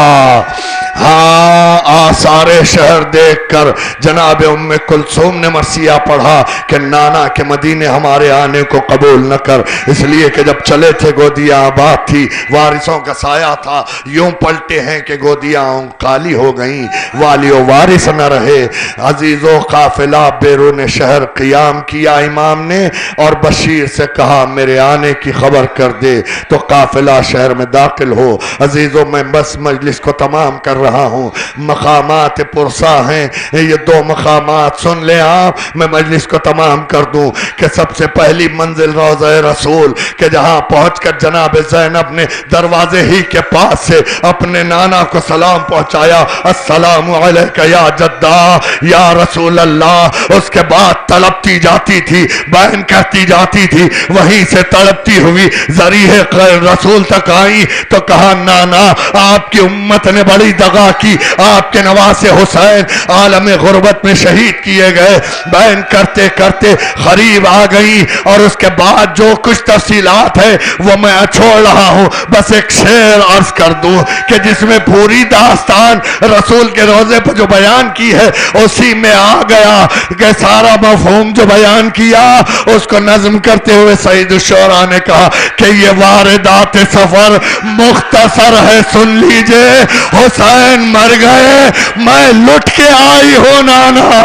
हाँ, आसारे शहर देखकर जनाब उम्मे कुलसूम ने मसीहा पढ़ा कि नाना के मदीने हमारे आने को कबूल न कर, इसलिए कि जब चले थे गोदियां आबाद थी, वारिसों का साया था, यूं पलटे हैं कि गोदियां खाली हो गईं, वालियो वारिस न रहे। अजीजो काफिला बैरून शहर क़ियाम किया इमाम ने और बशीर से कहा मेरे आने की खबर कर दे तो काफिला शहर में दाखिल हो। अजीजों मैं बस मजलिस को तमाम कर रहा हूँ, मकामात पुरसा हैं, ये दो मकामात सुन ले आप, मैं मजलिस को तमाम कर दूं कि सबसे पहली मंजिल रोज़ा रसूल के जहाँ पहुँचकर जनाब ज़ैनब ने दरवाजे ही के पास से अपने नाना को सलाम पहुँचाया, अस्सलामु अलैका या जद्दा या रसूल अल्लाह। उसके बाद तड़पती जाती थी, बहन कहती जाती थी, वहीं से तड़पती हुई ज़रीहे रसूल तक आई तो कहा नाना आपकी उम्मत ने बड़ी दगा की, आपके नवासे हुसैन आलम गुर्बत में शहीद किए गए। बहन करते करते करीब आ गई और उसके बाद जो कुछ तफसीलात है वो मैं छोड़ रहा हूँ, बस एक शेर अर्ज कर दूं कि जिसमें पूरी दास्तान रसूल के रोजे पर जो बयान की है उसी में आ गया कि सारा मफहूम जो बयान किया उसको नज्म करते हुए सईद शुरा ने कहा कि ये वारदात सफर मुख्तसर है, सुन लीजिए। हुसैन मर गए, मैं लुट के आई हूं नाना।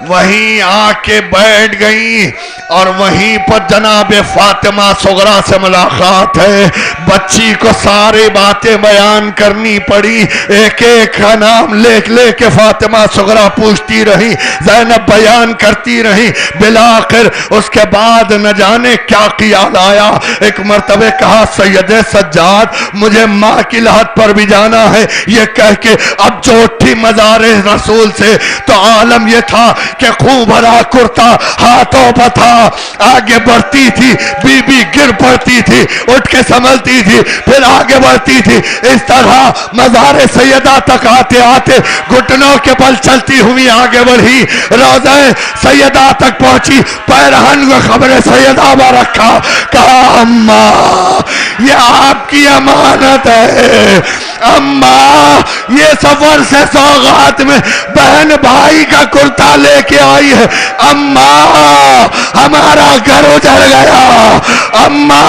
वहीं आके बैठ गई और वहीं पर जनाब फातिमा सुगरा से मुलाकात है। बच्ची को सारी बातें बयान करनी पड़ी, एक एक का नाम ले के फातिमा सुगरा पूछती रही, ज़ैनब बयान करती रही। बिलाखिर उसके बाद न जाने क्या ख्याल आया, एक मर्तबे कहा सैयदे सज्जाद मुझे माँ की लाहत पर भी जाना है। ये कह के अब जो उठी मज़ारे रसूल से तो आलम ये था कि खूब भरा कुर्ता हाथों पर था, आगे बढ़ती थी, बीबी गिर पड़ती थी, उठ के संभलती थी, फिर आगे बढ़ती थी। इस तरह मज़ारे सैयदा तक आते आते घुटनों के बल चलती हुई आगे बढ़ी, रोज़े सैयदा तक पहुंची, पैरहन को खबरें सैयदा में रखा, कहा अम्मा ये आपकी अमानत है, अम्मा ये सफर से सौगात में बहन भाई का कुर्ता लेके आई है, अम्मा हमारा घर उजड़ गया, अम्मा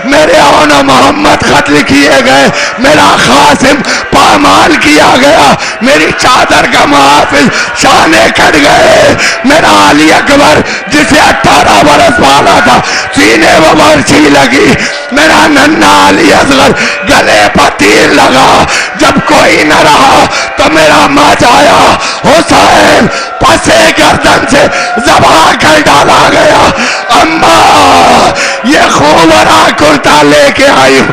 मेरे औना मोहम्मद खत्ल किए गए, मेरा खासिम पामाल किया गया, मेरी चादर का मुहाफिज शाने कट गए, मेरा अली अकबर जिसे 18 बरस वाला था सीने में बर्छी लगी, मेरा नन्ना अली असगर गले पर तीर लगा, जब कोई न रहा तो मेरा मचाया हुसैन पसे गर्दन से ज़बा कर डाला गया, अम्मा ये खूबरा कुर्ता लेके आई हूं,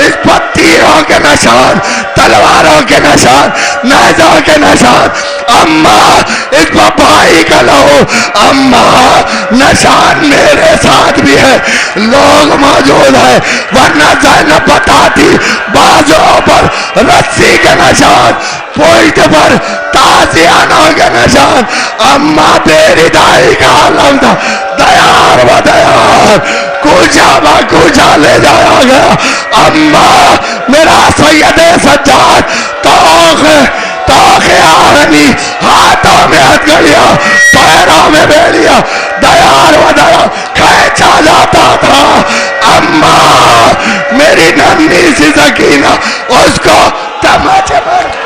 इस पर तीरों के निशान, तलवारों के निशान, नेज़ों के निशान, अम्मा इस पर भाई का लहू, अम्मा निशान मेरे साथ भी है, लोग मौजूद है, वरना ज़ैनब बताती बाजों पर रस्सी के निशान, पॉइंट पर ताजियानों के निशान, अम्मा तेरी दाई का आलम था, दयार व दयार कुछा ले जाया गया, अम्मा मेरा सैयदे सज्जाद तोखे आरनी हाथों में हथकड़ियां पैरों में बेड़ियां दयार व दयार खींचा जाता था, अम्मा मेरी नन्ही सी सकीना उसको तमाचे पर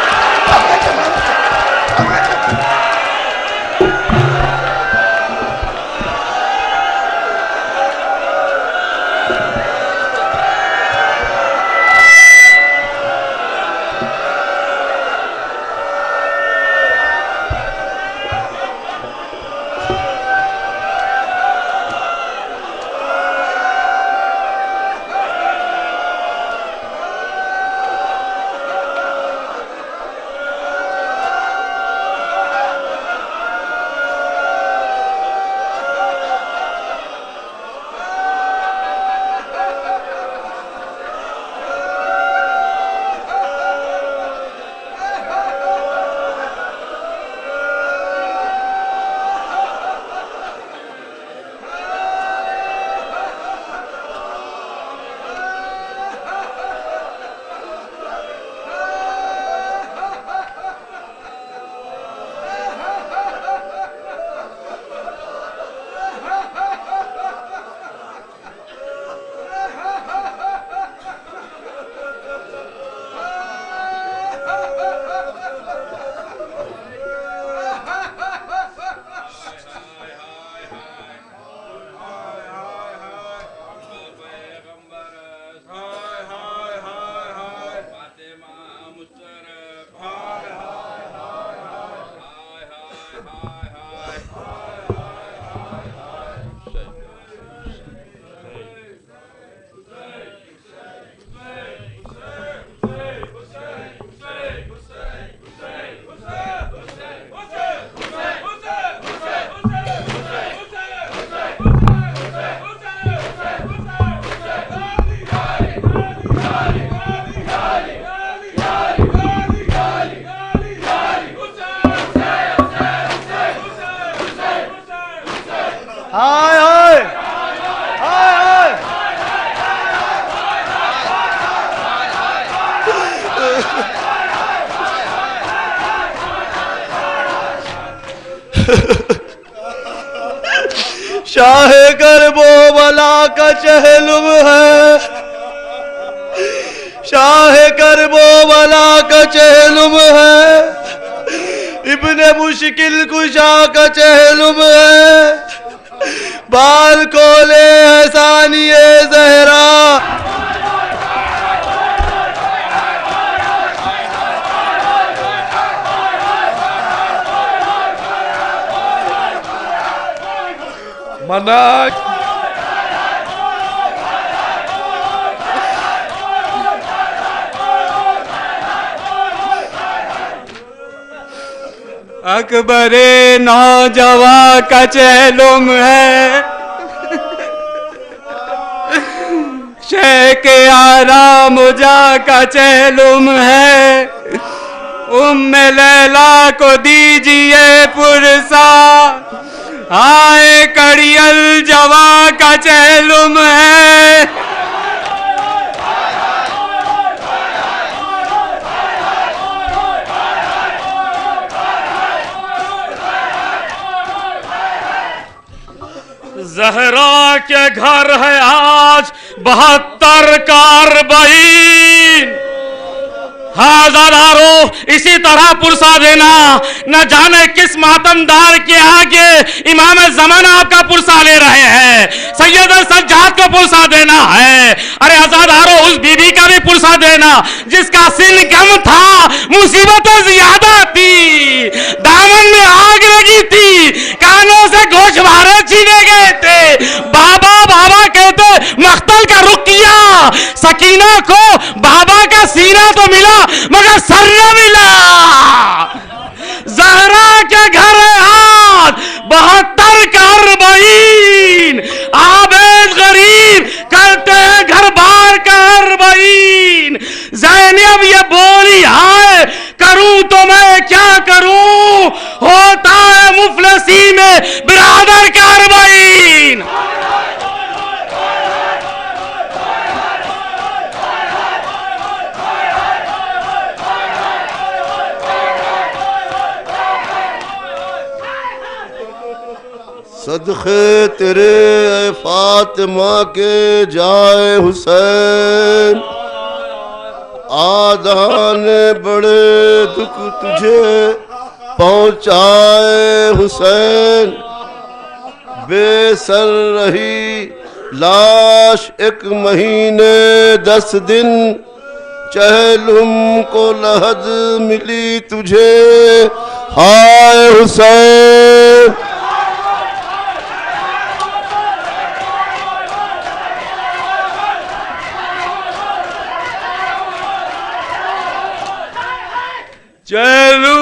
शाह करबो बला का चहलुम है, शाह करबो बला का चहलुम है, इब्ने मुश्किल कुशा का चहलुम है, बाल कोले हसानिए जहरा। मना अकबरे नौजवा का चेलुम है, शेख आराम जा का चेलुम है। उम्मे लैला को दीजिए पुरसा, आए कड़ियल जवा का चेलुम है। जहरा के घर है आज 72 कारबाइन। हजारों इसी तरह पुरसा देना, न जाने किस मातमदार के आगे इमाम ज़माना आपका पुरसा ले रहे हैं। सैयद सज्जाद को पुरसा देना है। अरे हजारों उस बीबी का भी पुरसा देना जिसका सिन कम था, मुसीबतें ज्यादा थी, दामन में आग लगी थी, कानों से गोशवारे छीने गए थे। बाबा बाबा कहते मख्तल का रुख किया, सकीना को बाबा का सीना तो मिला मगर सर न मिला। जहरा के घर आज 72 कारबाइन, आबेद गरीब करते हैं घर बार कारबाइन। ज़ैनब ये बोली हाय करूं तो मैं क्या करूं, होता है मुफलसी में बिरादर कारबाइन। सदक़े तेरे फातिमा के जाए हुसैन, आदान बड़े दुख तुझे पहुँचाए हुसैन। बेसर रही लाश 1 महीने 10 दिन, चहलुम को लहद मिली तुझे हाय हुसैन। चलू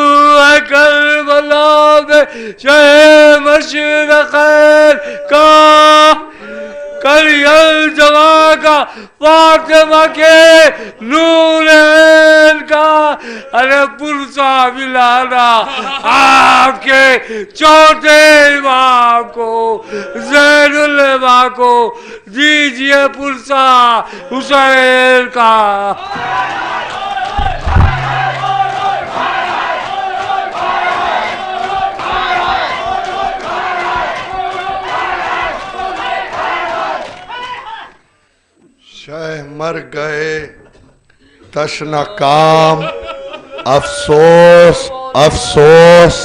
करबला में शहे मशरक़ का, करियल जवा का फातिमा के नूर का। अरे पुरसा मिलाना आपके चौथे इमाम को, ज़ैनुल इमाम को दीजिए पुरसा हुसैन का। शाह मर गए तशना काम, अफसोस अफसोस।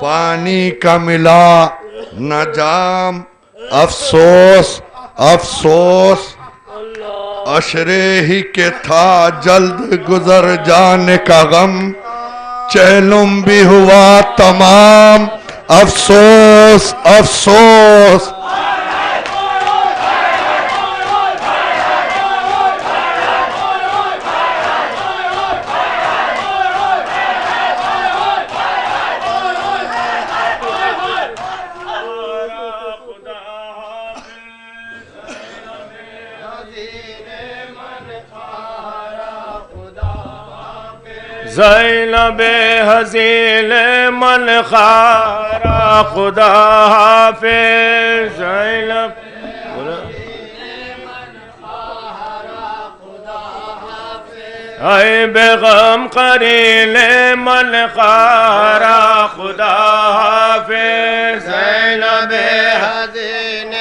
पानी का मिला न जाम, अफसोस अफसोस। अशरे ही के था जल्द गुजर जाने का गम, चहलुम भी हुआ तमाम, अफसोस अफसोस। ज़ैनब हज़ील मन खारा खुदा हाफ़िज़। ज़ैनब ऐ बेगम करील मन खारा खुदा हाफ़िज़। ज़ैनब हज़ील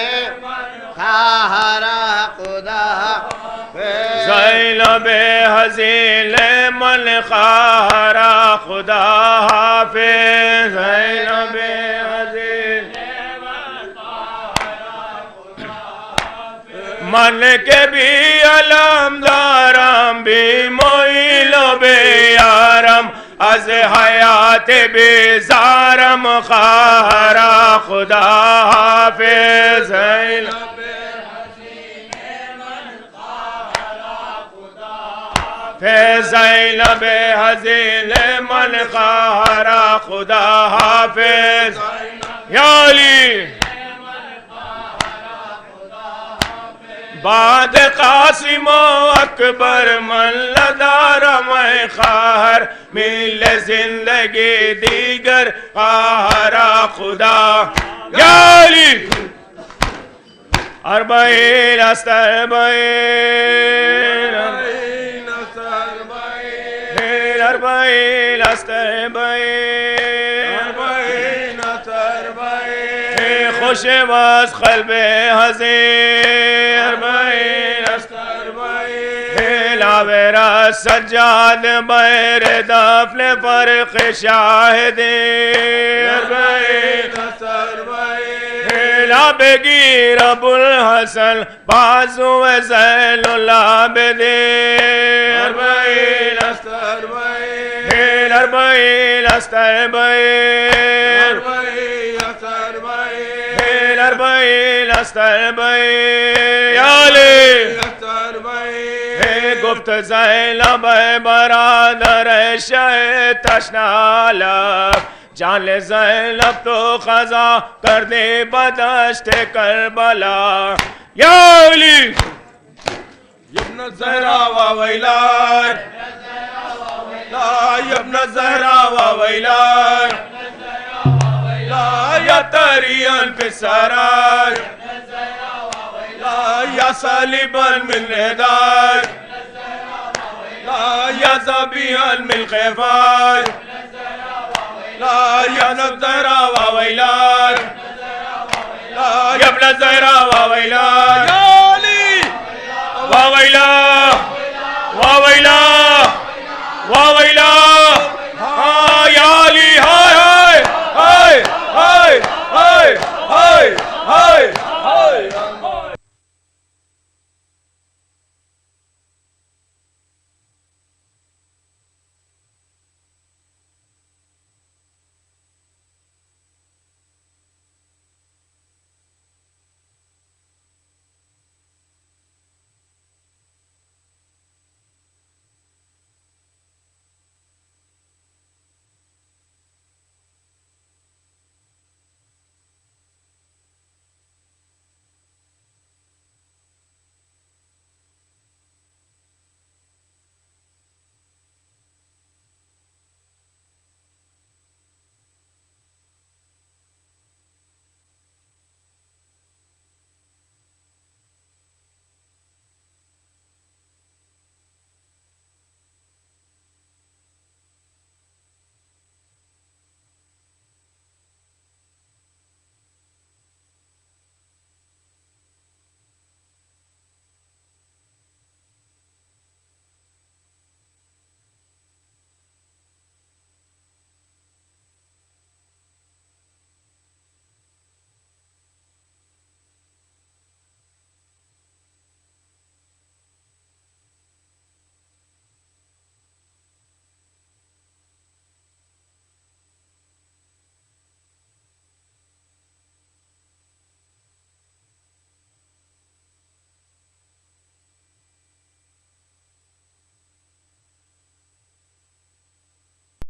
खारा खुदा हाफ़िज़। ज़ैनब हज़ील मन खारा खुदा हाफ़िज़। ज़ैनब हज़ील मन के भी अलमदारम भी मोइलो बे यारम अज हयात बेजारम खारा खुदा हाफिज फैज़ैल बे हज़ील मन खारा खुदा हाफिज या अली बाद कासिमो अकबर मल्लदार मैं खार मिल जिंदगी दीगर खारा खुदा या अली अरबईन अस्तरबईन अरबईन अस्तरबईन खुशबस क़ल्बे हज़ीर अरबईन अस्तरबईन लावेरा सज्जाद बैर दफन फर्क़ शाहिदी अरबईन अस्तरबईन लाबगी रबुल हसन बाज़ु ज़ैनुल आबिदीन अरबईन अस्तरबईन अरबईन अस्तरबईन अरबईन अस्तरबईन या अली गुफ्त ज़ैनब बरादर शह तशनाला जान ले ज़ैनब तो ख़ज़ा कर दे बदश्त करबला या अली यब्न ज़हरा व वैलार ला यब्न ज़हरा व वैलार ला या तरियन फिसरार ला या सालिबन मिन नेदार ला या ज़बियन मिन ख़िफ़ार ला या ज़हरा व वैलार ला यब्न ज़हरा व वैलार या अली व वैला व वैला व वैला हाँ या अली हाय हाय हाय हाय हाय हाय हाय